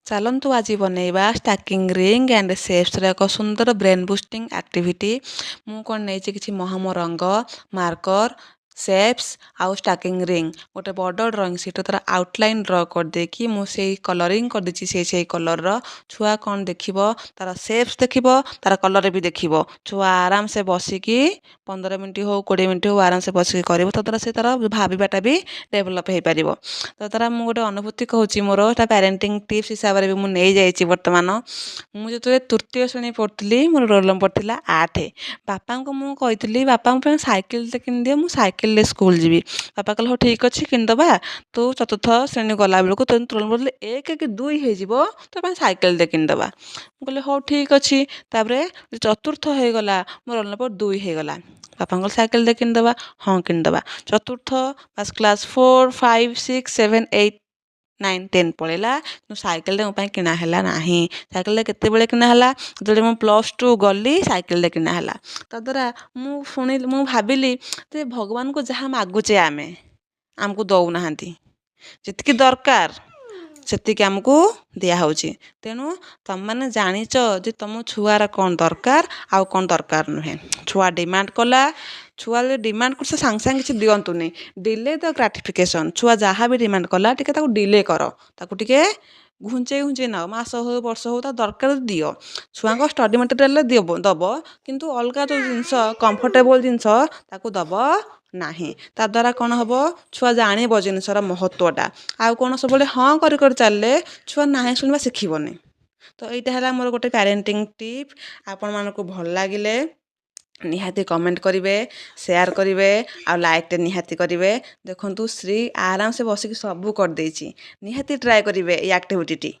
ଚାଲନ୍ତୁ ଆଜି ବନେଇବା ଷ୍ଟାକିଂ ରିଙ୍ଗ ଆଣ୍ଡ ସେପ୍ସର ଏକ ସୁନ୍ଦର ବ୍ରେନ୍ ବୁଷ୍ଟିଂ ଆକ୍ଟିଭିଟି। ମୁଁ କ'ଣ ନେଇଛି କିଛି ମହମ ରଙ୍ଗ, ମାର୍କର, ସେପ୍ସ ଆଉ ଷ୍ଟାକିଂ ରିଙ୍ଗ, ଗୋଟେ ବଡ଼ ଡ୍ରଇଂ ସିଟ୍ର ତାର ଆଉଟଲାଇନ୍ ଡ୍ର କରିଦେଇକି ମୁଁ ସେଇ କଲରିଂ କରିଦେଇଛି ସେଇ କଲର୍ର। ଛୁଆ କ'ଣ ଦେଖିବ, ତାର ସେପ୍ସ ଦେଖିବ, ତାର କଲର୍ ବି ଦେଖିବ। ଛୁଆ ଆରାମସେ ବସିକି 15 ମିନିଟ୍ ହଉ 20 ମିନିଟ୍ ହଉ ଆରାମସେ ବସିକି କରିବ, ତଦ୍ୱାରା ସେ ତାର ଭାବିବାଟା ବି ଡେଭଲପ୍ ହେଇପାରିବ। ତଦ୍ୱାରା ମୁଁ ଗୋଟେ ଅନୁଭୂତି କହୁଛି, ମୋର ଏଟା ପ୍ୟାରେଣ୍ଟିଂ ଟିପ୍ସ ହିସାବରେ ବି ମୁଁ ନେଇଯାଇଛି ବର୍ତ୍ତମାନ। ମୁଁ ଯେତେବେଳେ ତୃତୀୟ ଶ୍ରେଣୀ ପଢ଼ୁଥିଲି, ମୋର ରୋଲ୍ ନମ୍ବର ଥିଲା 8। ବାପାଙ୍କୁ ମୁଁ କହିଥିଲି, ବାପାଙ୍କ ପାଇଁ ସାଇକେଲଟେ କିଣିଦିଅ, ମୁଁ ସାଇକେଲରେ ସ୍କୁଲ ଯିବି। ବାପା କହିଲେ ହଉ ଠିକ୍ ଅଛି କିଣିଦେବା, ତୁ ଚତୁର୍ଥ ଶ୍ରେଣୀ ଗଲାବେଳକୁ ତୋ ରୋଲ୍ ନମ୍ବର 1 କି 2 ହେଇଯିବ, ତୋ ପାଇଁ ସାଇକେଲଟେ କିଣିଦେବା। ମୁଁ କହିଲି ହଉ ଠିକ୍ ଅଛି। ତାପରେ ଚତୁର୍ଥ ହେଇଗଲା, ମୋ ରୋଲ୍ ନମ୍ବର 2 ହେଇଗଲା। ବାପାଙ୍କ ସାଇକେଲଟେ କିଣିଦେବା, ହଁ କିଣିଦେବା। ଚତୁର୍ଥ କ୍ଲାସ୍ 4, 5, 6, 7, 8, 9, 10 ପଳେଇଲା, କିନ୍ତୁ ସାଇକେଲଟା ମୋ ପାଇଁ କିଣା ହେଲା ନାହିଁ। ସାଇକେଲଟା କେତେବେଳେ କିଣା ହେଲା, ଯେତେବେଳେ ମୁଁ +2 ଗଲି ସାଇକେଲଟା କିଣା ହେଲା। ତଦ୍ୱାରା ମୁଁ ଭାବିଲି ଯେ ଭଗବାନଙ୍କୁ ଯାହା ମାଗୁଛେ ଆମେ, ଆମକୁ ଦେଉନାହାନ୍ତି। ଯେତିକି ଦରକାର ସେତିକି ଆମକୁ ଦିଆହେଉଛି। ତେଣୁ ତମମାନେ ଜାଣିଛ ଯେ ତମ ଛୁଆର କ'ଣ ଦରକାର ଆଉ କ'ଣ ଦରକାର ନୁହେଁ। ଛୁଆ ଡିମାଣ୍ଡ କଲା, ଛୁଆ ଯଦି ଡିମାଣ୍ଡ କରୁଛି ସାଙ୍ଗେ ସାଙ୍ଗେ କିଛି ଦିଅନ୍ତୁନି। ଡିଲେ ଦ ଗ୍ରାଟିଫିକେସନ୍। ଛୁଆ ଯାହା ବି ଡିମାଣ୍ଡ କଲା ଟିକେ ତାକୁ ଡିଲେ କର, ତାକୁ ଟିକେ ଘୁଞ୍ଚେଇ ନାଅ, ମାସ ହଉ ବର୍ଷ ହଉ, ତା ଦରକାର ଦିଅ। ଛୁଆଙ୍କ ଷ୍ଟଡି ମେଟେରିଆଲରେ ଦେବ, କିନ୍ତୁ ଅଲଗା ଯେଉଁ ଜିନିଷ କମ୍ଫର୍ଟେବଲ୍ ଜିନିଷ ତାକୁ ଦେବ ନାହିଁ। ତା ଦ୍ୱାରା କ'ଣ ହେବ, ଛୁଆ ଜାଣିବ ଜିନିଷର ମହତ୍ତ୍ୱଟା। ଆଉ କ'ଣ ସବୁବେଳେ ହଁ କରି ଚାଲିଲେ ଛୁଆ ନାହିଁ ଶୁଣିବା ଶିଖିବନି। ତ ଏଇଟା ହେଲା ମୋର ଗୋଟେ ପ୍ୟାରେଣ୍ଟିଂ ଟିପ୍। ଆପଣମାନଙ୍କୁ ଭଲ ଲାଗିଲେ ନିହାତି କମେଣ୍ଟ କରିବେ, ସେୟାର କରିବେ ଆଉ ଲାଇକ୍ଟେ ନିହାତି କରିବେ। ଦେଖନ୍ତୁ ଶ୍ରୀ ଆରାମସେ ବସିକି ସବୁ କରିଦେଇଛି। ନିହାତି ଟ୍ରାଏ କରିବେ ଏଇ ଆକ୍ଟିଭିଟିଟି।